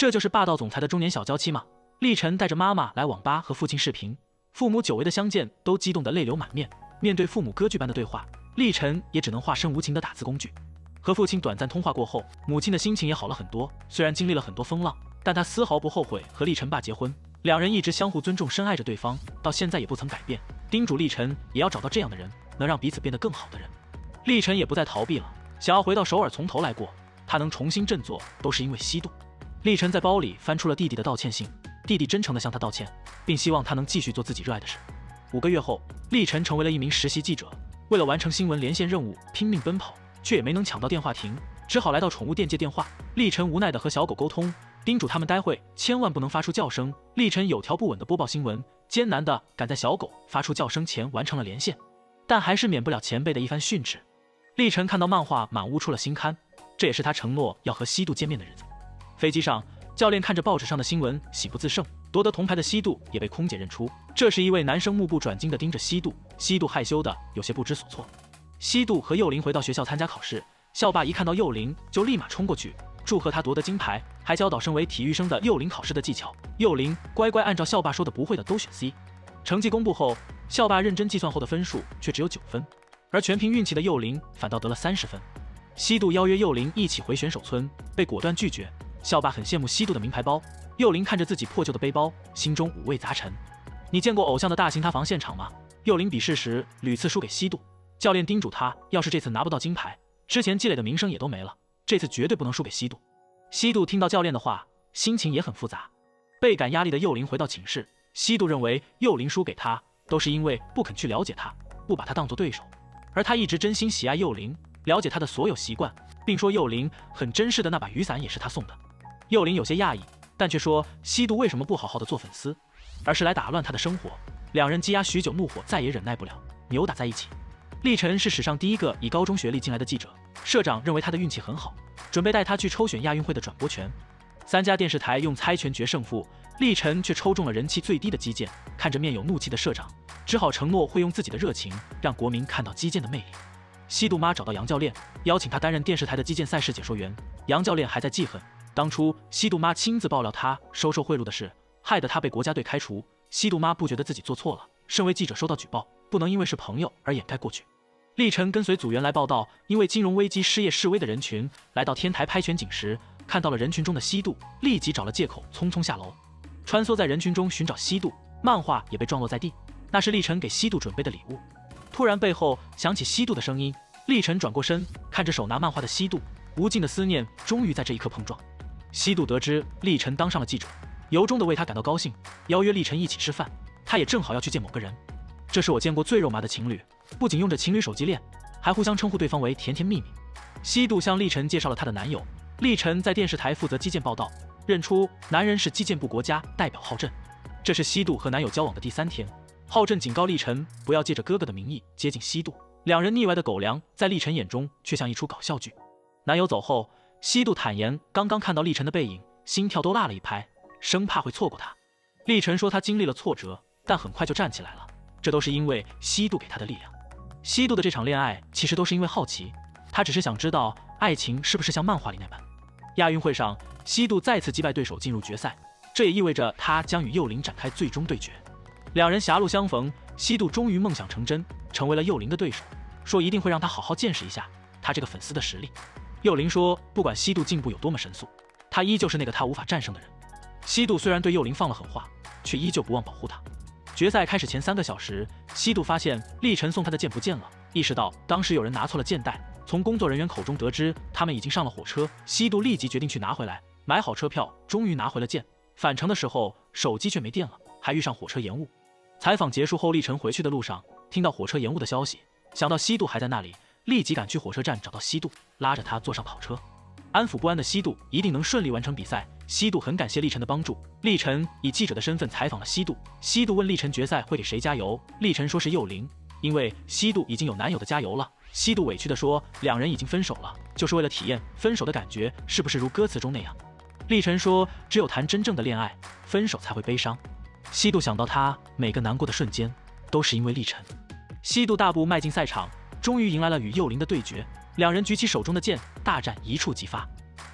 这就是霸道总裁的中年小娇妻吗？历晨带着妈妈来网吧和父亲视频，父母久违的相见都激动得泪流满面。面对父母歌剧般的对话，历晨也只能化身无情的打字工具。和父亲短暂通话过后，母亲的心情也好了很多。虽然经历了很多风浪，但她丝毫不后悔和历晨爸结婚。两人一直相互尊重深爱着对方，到现在也不曾改变，叮嘱历晨也要找到这样的人，能让彼此变得更好的人。历晨也不再逃避了，想要回到首尔从头来过。他能重新振作，都是因为西渡。历晨在包里翻出了弟弟的道歉信，弟弟真诚地向他道歉，并希望他能继续做自己热爱的事。5个月后，历晨成为了一名实习记者，为了完成新闻连线任务拼命奔跑，却也没能抢到电话亭，只好来到宠物店接电话。历晨无奈地和小狗沟通，叮嘱他们待会千万不能发出叫声。历晨有条不紊地播报新闻，艰难地赶在小狗发出叫声前完成了连线，但还是免不了前辈的一番训斥。历晨看到漫画满屋出了新刊，这也是他承诺要和西渡见面的日子。飞机上，教练看着报纸上的新闻喜不自胜，夺得铜牌的西渡也被空姐认出，这时一位男生目不转睛地盯着西渡，西渡害羞的有些不知所措。西渡和幼玲回到学校参加考试，校霸一看到幼玲就立马冲过去祝贺他夺得金牌，还教导身为体育生的幼玲考试的技巧。幼玲乖乖按照校霸说的不会的都选 C。 成绩公布后，校霸认真计算后的分数却只有9分，而全凭运气的幼玲反倒得了30分。西渡邀约幼玲一起回选手村，被果断拒绝。校霸很羡慕西渡的名牌包，幼玲看着自己破旧的背包，心中五味杂陈。你见过偶像的大型塌房现场吗？幼玲比试时屡次输给西渡，教练叮嘱他，要是这次拿不到金牌，之前积累的名声也都没了，这次绝对不能输给西渡。西渡听到教练的话，心情也很复杂。倍感压力的幼玲回到寝室，西渡认为幼玲输给他都是因为不肯去了解他，不把他当作对手，而他一直真心喜爱幼玲，了解他的所有习惯，并说幼玲很珍视的那把雨伞也是他送的。幼玲有些讶异，但却说西渡为什么不好好的做粉丝，而是来打乱他的生活。两人积压许久，怒火再也忍耐不了，扭打在一起。历晨是史上第一个以高中学历进来的记者，社长认为他的运气很好，准备带他去抽选亚运会的转播权。3家电视台用猜拳决胜负，历晨却抽中了人气最低的击剑。看着面有怒气的社长，只好承诺会用自己的热情让国民看到击剑的魅力。西渡妈找到杨教练，邀请他担任电视台的击剑赛事解说员。杨教练还在记恨当初西渡妈亲自爆料他收受贿赂的事，害得他被国家队开除。西渡妈不觉得自己做错了，身为记者收到举报，不能因为是朋友而掩盖过去。历晨跟随组员来报道，因为金融危机失业示威的人群来到天台拍全景时，看到了人群中的西渡，立即找了借口匆匆下楼，穿梭在人群中寻找西渡。漫画也被撞落在地，那是历晨给西渡准备的礼物。突然背后响起西渡的声音，历晨转过身，看着手拿漫画的西渡，无尽的思念终于在这一刻碰撞。西渡得知历晨当上了记者，由衷的为他感到高兴，邀约历晨一起吃饭。他也正好要去见某个人。这是我见过最肉麻的情侣，不仅用着情侣手机恋，还互相称呼对方为甜甜蜜蜜。西渡向历晨介绍了她的男友，历晨在电视台负责击剑报道，认出男人是击剑部国家代表浩振。这是西渡和男友交往的第3天，浩振警告历晨不要借着哥哥的名义接近西渡，两人腻歪的狗粮在历晨眼中却像一出搞笑剧。男友走后，西渡坦言刚刚看到历晨的背影，心跳都落了一拍，生怕会错过他。历晨说他经历了挫折，但很快就站起来了，这都是因为西渡给他的力量。西渡的这场恋爱其实都是因为好奇，他只是想知道爱情是不是像漫画里那般。亚运会上，西渡再次击败对手进入决赛，这也意味着他将与幼玲展开最终对决。两人狭路相逢，西渡终于梦想成真，成为了幼玲的对手，说一定会让他好好见识一下他这个粉丝的实力。幼玲说不管西渡进步有多么神速，他依旧是那个他无法战胜的人。西渡虽然对幼玲放了狠话，却依旧不忘保护他。决赛开始前3个小时，西渡发现历晨送他的剑不见了，意识到当时有人拿错了剑带，从工作人员口中得知他们已经上了火车。西渡立即决定去拿回来，买好车票，终于拿回了剑。返程的时候手机却没电了，还遇上火车延误。采访结束后，历晨回去的路上听到火车延误的消息，想到西渡还在那里，立即赶去火车站找到西渡，拉着他坐上跑车。安抚不安的西渡一定能顺利完成比赛。西渡很感谢历晨的帮助。历晨以记者的身份采访了西渡，西渡问历晨决赛会给谁加油，历晨说是幼玲，因为西渡已经有男友的加油了。西渡委屈地说两人已经分手了，就是为了体验分手的感觉是不是如歌词中那样。历晨说只有谈真正的恋爱，分手才会悲伤。西渡想到他每个难过的瞬间都是因为历晨。西渡大步迈进赛场，终于迎来了与幼玲的对决，两人举起手中的剑，大战一触即发。